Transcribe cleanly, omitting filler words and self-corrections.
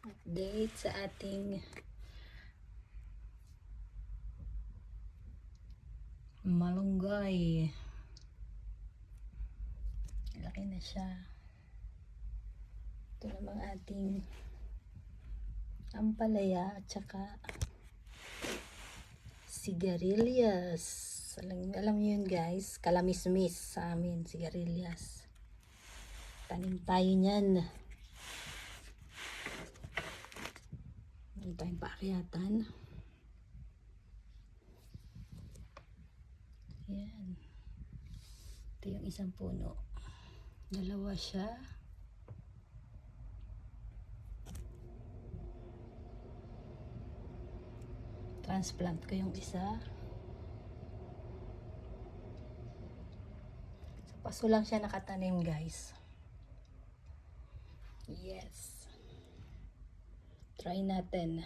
update sa ating malunggay. Laki na siya. Ito namang ating ampalaya at saka sigarilyas. Alam niyo yun guys, kalamismis sa amin, sigarilyas. Tanim tayo niyan. Meron tayong paakyatan. Yan. Ito yung isang puno. Dalawa siya. Transplant ko yung isa. Sa paso lang siya nakatanim guys. Yes. Try natin.